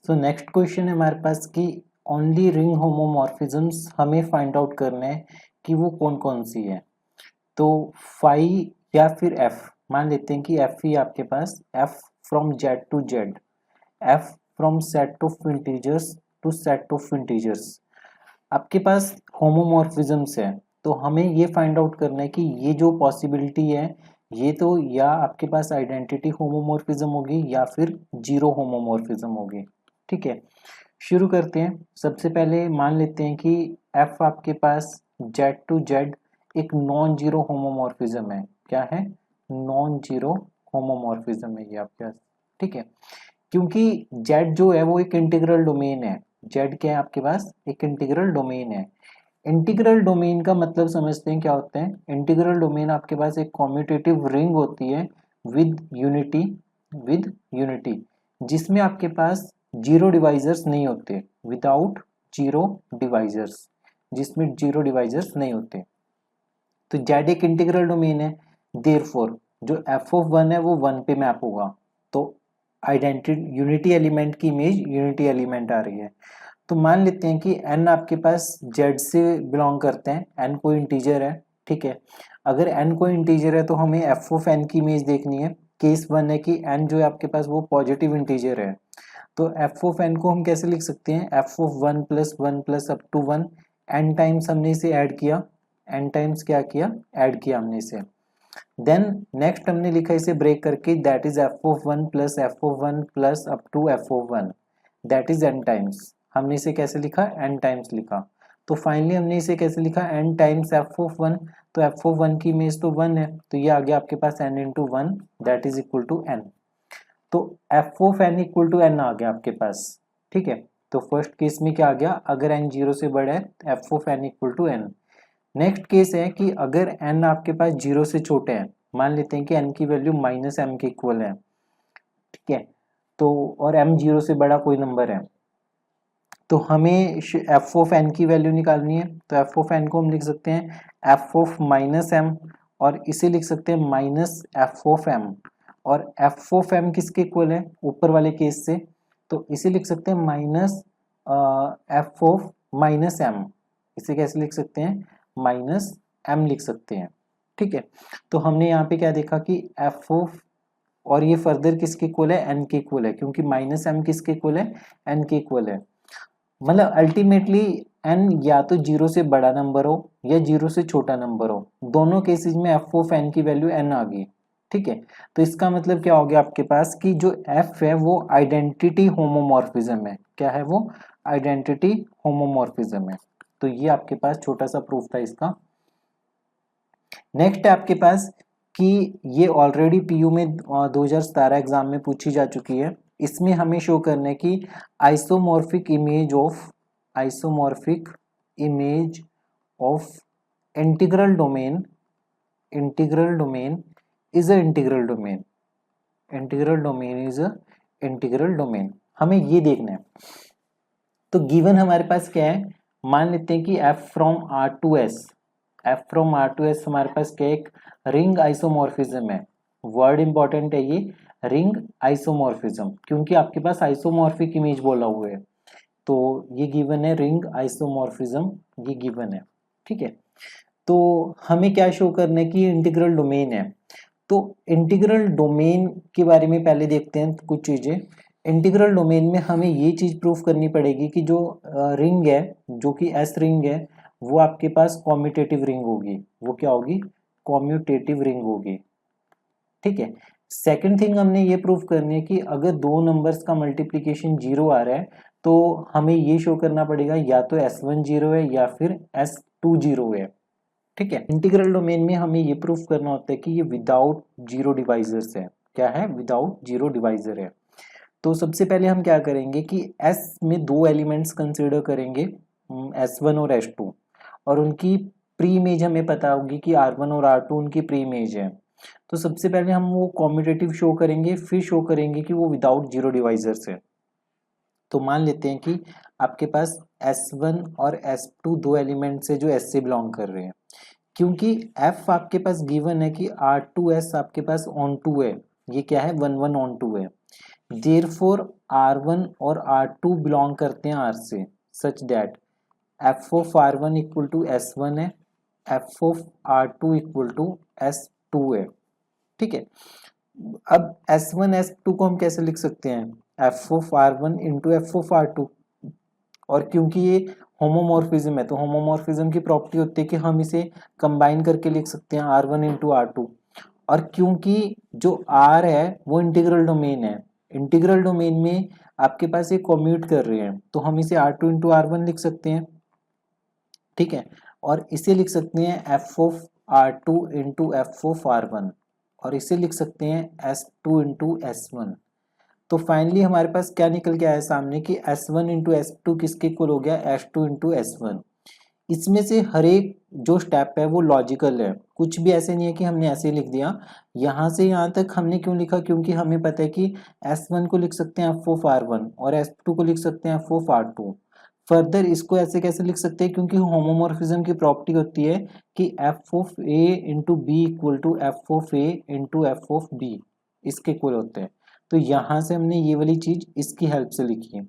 So next question है हमारे पास कि ओनली रिंग होमोमॉर्फिज्म्स हमें फाइंड आउट करना है कि वो कौन कौन सी है। तो फाई या फिर एफ, मान लेते हैं कि एफ ही आपके पास, f from Z to Z, f from set of integers to set of integers, आपके पास होमोमॉर्फिज्म्स है। तो हमें ये फाइंड आउट करना है कि ये जो पॉसिबिलिटी है ये तो या आपके पास आइडेंटिटी होमोमॉर्फिज्म होगी या फिर जीरो होमोमॉर्फिज्म होगी। ठीक है, शुरू करते हैं। सबसे पहले मान लेते हैं कि एफ आपके पास जेड टू जेड एक नॉन जीरो होमोमॉर्फिज्म है। क्या है? नॉन जीरो होमोमॉर्फिज्म है ये आपके पास। ठीक है, क्योंकि जेड जो है वो एक इंटीग्रल डोमेन है। जेड क्या है आपके पास? एक इंटीग्रल डोमेन है। इंटीग्रल डोमेन का मतलब समझते हैं क्या होता है। इंटीग्रल डोमेन आपके पास एक कॉम्यूटेटिव रिंग होती है विद यूनिटी, जिसमें आपके पास जीरो डिवाइजर्स नहीं होते, विदाउट जीरो डिवाइजर्स, जिसमें जीरो डिवाइजर्स नहीं होते। तो जेड एक इंटीग्रल डोमेन है, देयरफॉर जो एफ ऑफ वन है वो वन पे मैप होगा। तो आइडेंटिटी यूनिटी एलिमेंट की इमेज यूनिटी एलिमेंट आ रही है। तो मान लेते हैं कि n आपके पास z से बिलोंग करते हैं, n कोई इंटीजर है। ठीक है, अगर n कोई इंटीजर है तो हमें f ऑफ n की इमेज देखनी है। केस वन है कि n जो है आपके पास वो पॉजिटिव इंटीजर है। तो f ऑफ n को हम कैसे लिख सकते हैं? f of one plus up to one, n times हमने इसे ऐड किया, n टाइम्स क्या किया? ऐड किया हमने इसे। देन नेक्स्ट हमने लिखा इसे ब्रेक करके, that is f of one plus up to f of one, that is n times. हमने इसे कैसे लिखा? n टाइम्स लिखा। तो फाइनली हमने इसे कैसे लिखा? n times f of one. तो f ऑफ वन की इमेज तो वन है, तो ये आ गया आपके पास n into one, that is equal to n। तो f of n equal to n आ गया आपके पास। ठीक है, तो फर्स्ट केस में क्या आ गया? अगर n जीरो से बड़ा है तो f of n equal to n। Next case है कि अगर n आपके पास जीरो से छोटे हैं, मान लेते हैं कि n की वैल्यू माइनस m के इक्वल है। ठीक है, तो और m जीरो से बड़ा कोई नंबर है, तो हमें f ऑफ n की वैल्यू निकालनी है। तो f ऑफ n को हम लिख सकते हैं f ऑफ माइनस m, और इसे लिख सकते हैं माइनस f ऑफ m। और f ऑफ m किसके इक्वल है ऊपर वाले केस से? तो इसे लिख सकते हैं minus f of minus m। इसे कैसे लिख सकते हैं? माइनस m लिख सकते हैं। ठीक है, तो हमने यहाँ पे क्या देखा कि f ऑफ, और ये फर्दर किसके इक्वल है? n के इक्वल है, क्योंकि माइनस m किसके इक्वल है? n के इक्वल है। मतलब अल्टीमेटली n या तो जीरो से बड़ा नंबर हो या जीरो से छोटा नंबर हो, दोनों केसेस में f ऑफ n की वैल्यू n आ गई। ठीक है, तो इसका मतलब क्या हो गया आपके पास कि जो f है वो आइडेंटिटी होमोमॉर्फिज्म है। क्या है वो? आइडेंटिटी होमोमॉर्फिज्म है। तो ये आपके पास छोटा सा प्रूफ था इसका। नेक्स्ट है आपके पास कि ये ऑलरेडी पीयू में 2017 एग्जाम में पूछी जा चुकी है। इसमें हमें शो करना है कि isomorphic image of integral domain is a integral domain. हमें ये देखना है। तो गिवन हमारे पास क्या है? मान लेते हैं कि f from r to s हमारे पास क्या है? एक रिंग आइसोमॉर्फिज्म है। वर्ड इंपॉर्टेंट है ये, रिंग आइसोमॉर्फिज्म, क्योंकि आपके पास आइसोमॉर्फिक इमेज बोला हुआ है। तो ये गिवन है रिंग आइसोमॉर्फिज्म, ये गिवन है। ठीक है, तो हमें क्या शो करना है कि इंटीग्रल डोमेन है। तो इंटीग्रल डोमेन के बारे में पहले देखते हैं कुछ चीजें। इंटीग्रल डोमेन में हमें ये चीज प्रूफ करनी पड़ेगी कि जो रिंग है, जो कि एस रिंग है, वो आपके पास कॉम्यूटेटिव रिंग होगी। वो क्या होगी? कॉम्यूटेटिव रिंग होगी। ठीक है, सेकंड थिंग हमने ये प्रूफ करनी है कि अगर दो नंबर्स का मल्टीप्लीकेशन जीरो आ रहा है तो हमें ये शो करना पड़ेगा या तो S1 जीरो है या फिर S2 जीरो है। ठीक है, इंटीग्रल डोमेन में हमें ये प्रूफ करना होता है कि ये विदाउट जीरो डिवाइजर्स है। क्या है? विदाउट जीरो डिवाइजर है। तो सबसे पहले हम क्या करेंगे कि S में दो एलिमेंट्स कंसिडर करेंगे, S1 और S2, और उनकी प्री इमेज हमें पता होगी कि R1 और R2 उनकी प्री इमेज है। तो सबसे पहले हम वो कॉम्यूटेटिव शो करेंगे, फिर शो करेंगे कि वो विदाउट जीरो डिवाइजर्स है। तो मान लेते हैं कि आपके पास S1 और S2 दो एलिमेंट्स है जो S से बिलोंग कर रहे हैं। क्योंकि F आपके पास गिवन है कि R2S आपके पास ऑन टू है, ये क्या है? 1 1 ऑन टू है। देयरफॉर R1 और R2 बिलोंग करते हैं R से, such that f of R1 equal to S1 है, f of R2 equal to S2 है। ठीक है, अब S1 S2 को हम कैसे लिख सकते हैं, f of R1 into F of R2, और क्योंकि ये होमोमॉर्फिज्म है तो होमोमॉर्फिज्म की प्रॉपर्टी होती है कि हम इसे कंबाइन करके लिख सकते हैं R1 इंटू R2, और क्योंकि जो R है वो इंटीग्रल डोमेन है, इंटीग्रल डोमेन में आपके पास ये कम्यूट कर रहे हैं तो हम इसे R2 इंटू R1 लिख सकते हैं। ठीक है, और इसे लिख सकते हैं f of R2 into F of R1, और इसे लिख सकते हैं S2 इंटू S1। तो फाइनली हमारे पास क्या निकल के आया सामने कि S1 इंटू S2 किसके इक्वल हो गया, S2 इंटू S1। इसमें से हर एक जो स्टेप है वो लॉजिकल है, कुछ भी ऐसे नहीं है कि हमने ऐसे लिख दिया। यहाँ से यहाँ तक हमने क्यों लिखा, क्योंकि हमें पता है कि S1 को लिख सकते हैं f ऑफ R1 और S2 को लिख सकते हैं f ऑफ R2। फर्दर इसको ऐसे कैसे लिख सकते हैं, क्योंकि होमोमॉर्फिज्म की प्रॉपर्टी होती है कि f of A into B equal to F of A into F of B, इसके इक्वल होते हैं। तो यहाँ से हमने ये वाली चीज इसकी हेल्प से लिखी है।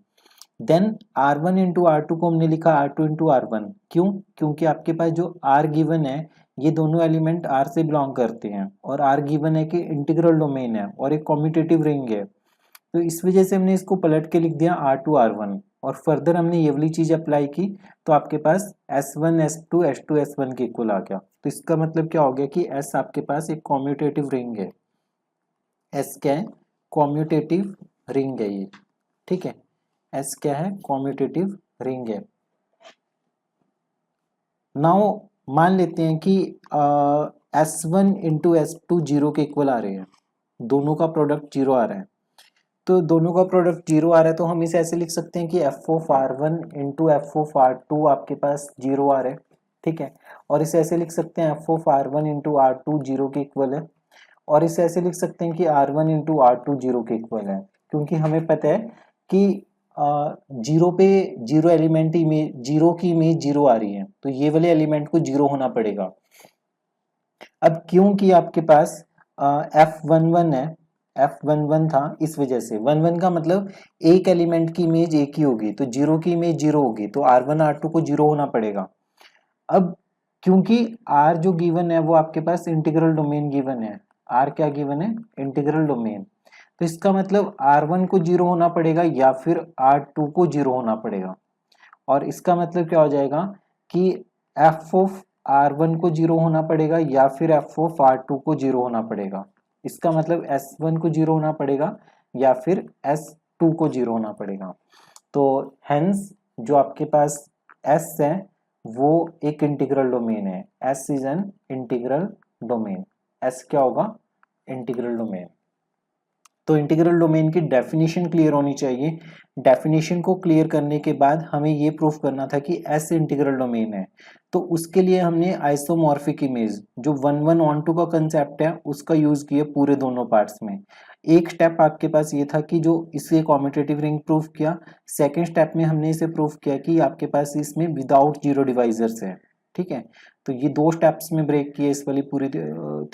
देन R1 इंटू R2 को हमने लिखा R2 इंटू R1, क्यों, क्योंकि आपके पास जो R गिवन है ये दोनों एलिमेंट R से बिलोंग करते हैं, और R गिवन है कि इंटीग्रल डोमेन है और एक कॉम्यूटेटिव रिंग है, तो इस वजह से हमने इसको पलट के लिख दिया R2 R1, और फर्दर हमने ये वाली चीज अप्लाई की तो आपके पास S1 S2 S2 S1 के इक्वल आ गया। तो इसका मतलब क्या हो गया कि S आपके पास एक कॉम्यूटेटिव रिंग है, S क्या है, कॉम्यूटेटिव रिंग है ये। ठीक है, S क्या है, कॉम्यूटेटिव रिंग है। नाउ मान लेते हैं कि S1 इंटू S2 जीरो के इक्वल आ रहे हैं, दोनों का प्रोडक्ट जीरो आ रहा है, तो दोनों का प्रोडक्ट जीरो आ रहा है तो हम इसे ऐसे लिख सकते हैं कि f of R1 into F of R2 आपके पास जीरो आ रहा है। ठीक है, और इसे ऐसे लिख सकते हैं f of R1 into R2 zero के इक्वल है, और इसे ऐसे लिख सकते हैं कि R1 इंटू R2 जीरो के इक्वल है, क्योंकि हमें पता है कि जीरो पे जीरो एलिमेंट इमेज, जीरो की इमेज जीरो आ रही है तो ये वाले एलिमेंट को जीरो होना पड़ेगा। अब क्योंकि आपके पास F11 है, F11 था, इस वजह से 11 का मतलब एक एलिमेंट की इमेज एक ही होगी तो जीरो की इमेज जीरो होगी, तो R1 R2 को जीरो होना पड़ेगा। अब क्योंकि R जो गिवन है वो आपके पास इंटीग्रल डोमेन गिवन है, R क्या गिवन है, इंटीग्रल डोमेन, तो इसका मतलब R1 को जीरो होना पड़ेगा या फिर R2 को जीरो होना पड़ेगा, और इसका मतलब क्या हो जाएगा कि f ऑफ R1 को जीरो होना पड़ेगा या फिर f ऑफ R2 को जीरो होना पड़ेगा। इसका मतलब S1 को जीरो होना पड़ेगा या फिर S2 को जीरो होना पड़ेगा। तो हेंस जो आपके पास S है वो एक इंटीग्रल डोमेन है, S is an integral domain, S क्या होगा, इंटीग्रल डोमेन। तो इंटीग्रल डोमेन की डेफिनेशन क्लियर होनी चाहिए। डेफिनेशन को क्लियर करने के बाद हमें ये प्रूफ करना था कि एस इंटीग्रल डोमेन है, तो उसके लिए हमने आइसोमॉर्फिक इमेज जो 1:1 का कंसेप्ट है उसका यूज किया पूरे दोनों पार्ट्स में। एक स्टेप आपके पास ये था कि जो इसे कॉम्यूटेटिव रिंग प्रूफ किया, सेकेंड स्टेप में हमने इसे प्रूफ किया कि आपके पास इसमें विदाउट जीरो डिवाइजर्स है। ठीक है, तो ये दो स्टेप्स में ब्रेक किए इस वाली पूरी थ्योरी